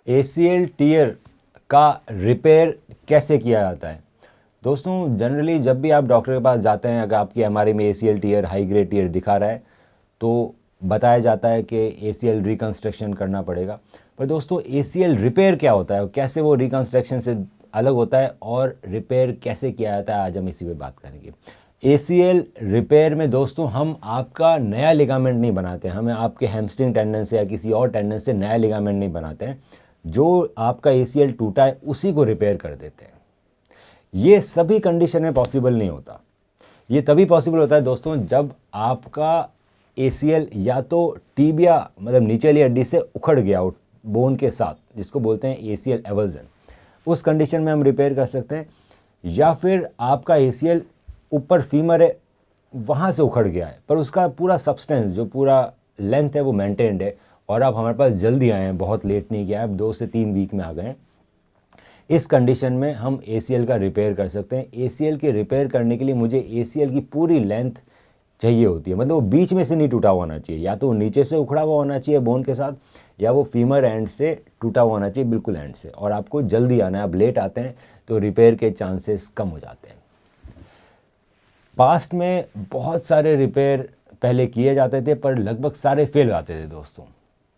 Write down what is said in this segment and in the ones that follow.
ACL tier का repair कैसे किया जाता है? दोस्तों, जनरली जब भी आप डॉक्टर के पास जाते हैं, अगर आपकी एमआरआई में ACL tear, high grade tear दिखा रहा है, तो बताया जाता है कि ACL रिकंस्ट्रक्शन करना पड़ेगा। पर दोस्तों, ACL रिपेयर क्या होता है, कैसे वो रिकंस्ट्रक्शन से अलग होता है और रिपेयर कैसे किया जाता है, आज हम इसी पे बात करेंगे। ACL रिपेयर में दोस्तों हम आपका नया लिगामेंट नहीं बनाते हैं, हमें आपके हैमस्ट्रिंग टेंडन से या किसी और टेंडन से नया लिगामेंट नहीं बनाते हैं। जो आपका ACL टूटा है उसी को रिपेयर कर देते हैं। ये सभी कंडीशन में पॉसिबल नहीं होता। ये तभी पॉसिबल होता है दोस्तों जब आपका ACL या तो टीबिया मतलब नीचे वाली हड्डी से उखड़ गया हो बोन के साथ, जिसको बोलते हैं ACL एवर्जन, उस कंडीशन में हम रिपेयर कर सकते हैं। या फिर आपका ACL ऊपर फीमर है, वहाँ से उखड़ गया है, पर उसका पूरा सब्सटेंस जो पूरा लेंथ है वो मेंटेन्ड है और आप हमारे पास जल्दी आए हैं, बहुत लेट नहीं किया है, आप 2 से 3 वीक में आ गए हैं। इस कंडीशन में हम ACL का रिपेयर कर सकते हैं। ACL के रिपेयर करने के लिए मुझे ACL की पूरी लेंथ चाहिए होती है, मतलब वो बीच में से नहीं टूटा हुआ होना चाहिए, या तो वो नीचे से उखड़ा हुआ होना चाहिए बोन के साथ, या वो फीमर एंड से टूटा हुआ होना चाहिए, बिल्कुल एंड से। और आपको जल्दी आना है, आप लेट आते हैं तो रिपेयर के चांसेस कम हो जाते हैं। पास्ट में बहुत सारे रिपेयर पहले किए जाते थे, पर लगभग सारे फेल आते थे दोस्तों।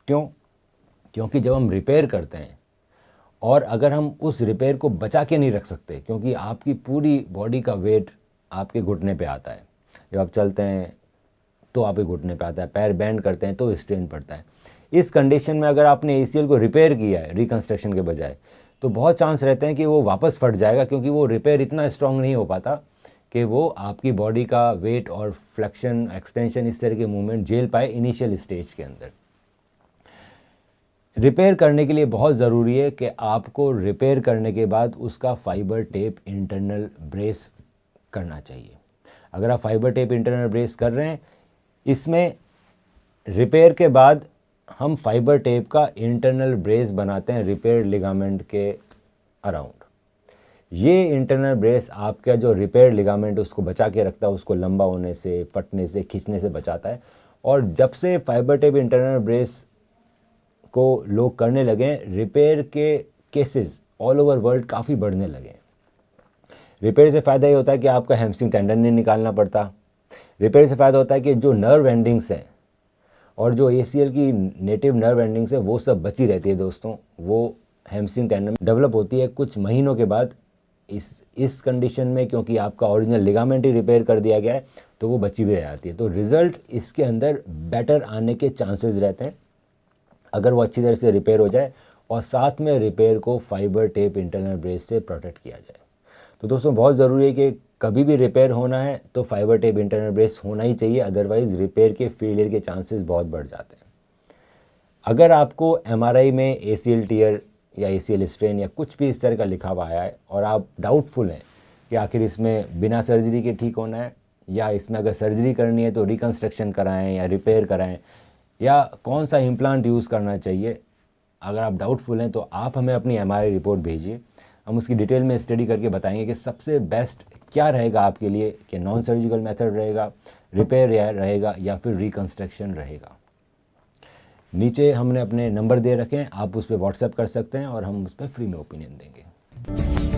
क्यों? क्योंकि जब हम रिपेयर करते हैं और अगर हम उस रिपेयर को बचा के नहीं रख सकते, क्योंकि आपकी पूरी बॉडी का वेट आपके घुटने पे आता है, जब आप चलते हैं तो आपके घुटने पे आता है, पैर बैंड करते हैं तो स्ट्रेन पड़ता है। इस कंडीशन में अगर आपने ACL को रिपेयर किया है रिकंस्ट्रक्शन के बजाय, तो बहुत चांस रहते हैं कि वो वापस फट जाएगा, क्योंकि वो रिपेयर इतना स्ट्रांग नहीं हो पाता कि वो आपकी बॉडी का वेट और फ्लेक्शन, एक्सटेंशन, इस तरह के मूवमेंट झेल पाए इनिशियल स्टेज के अंदर। रिपेयर करने के लिए बहुत ज़रूरी है कि आपको रिपेयर करने के बाद उसका फाइबर टेप इंटरनल ब्रेस करना चाहिए। अगर आप फाइबर टेप इंटरनल ब्रेस कर रहे हैं, इसमें रिपेयर के बाद हम फाइबर टेप का इंटरनल ब्रेस बनाते हैं रिपेयर लिगामेंट के अराउंड। ये इंटरनल ब्रेस आपका जो रिपेयर लिगामेंट उसको बचा के रखता है, उसको लंबा होने से, फटने से, खींचने से बचाता है। और जब से फाइबर टेप इंटरनल ब्रेस को लोग करने लगे, रिपेयर के केसेस ऑल ओवर वर्ल्ड काफ़ी बढ़ने लगे। रिपेयर से फ़ायदा ये होता है कि आपका हैमस्ट्रिंग टेंडन नहीं निकालना पड़ता। रिपेयर से फ़ायदा होता है कि जो नर्व एंडिंग्स हैं और जो ACL की नेटिव नर्व एंडिंग्स है वो सब बची रहती है दोस्तों। वो हैमस्ट्रिंग टेंडन डेवलप होती है कुछ महीनों के बाद इस कंडीशन में, क्योंकि आपका ओरिजिनल लिगामेंट ही रिपेयर कर दिया गया है, तो वो बची भी रह जाती है। तो रिज़ल्ट इसके अंदर बेटर आने के चांसेस रहते हैं अगर वो अच्छी तरह से रिपेयर हो जाए और साथ में रिपेयर को फाइबर टेप इंटरनल ब्रेस से प्रोटेक्ट किया जाए। तो दोस्तों, बहुत ज़रूरी है कि कभी भी रिपेयर होना है तो फाइबर टेप इंटरनल ब्रेस होना ही चाहिए, अदरवाइज़ रिपेयर के फेलियर के चांसेस बहुत बढ़ जाते हैं। अगर आपको MRI में ACL टीयर या ACL स्ट्रेन या कुछ भी इस तरह का लिखा हुआ आया है और आप डाउटफुल हैं कि आखिर इसमें बिना सर्जरी के ठीक होना है, या इसमें अगर सर्जरी करनी है तो रिकंस्ट्रक्शन कराएं या रिपेयर कराएं, या कौन सा इम्प्लांट यूज़ करना चाहिए, अगर आप डाउटफुल हैं तो आप हमें अपनी MRI रिपोर्ट भेजिए। हम उसकी डिटेल में स्टडी करके बताएंगे कि सबसे बेस्ट क्या रहेगा आपके लिए, कि नॉन सर्जिकल मेथड रहेगा, रिपेयर रहेगा, या फिर रिकंस्ट्रक्शन रहेगा। नीचे हमने अपने नंबर दे रखे हैं, आप उस पर व्हाट्सएप कर सकते हैं और हम उस पर फ्री में ओपिनियन देंगे।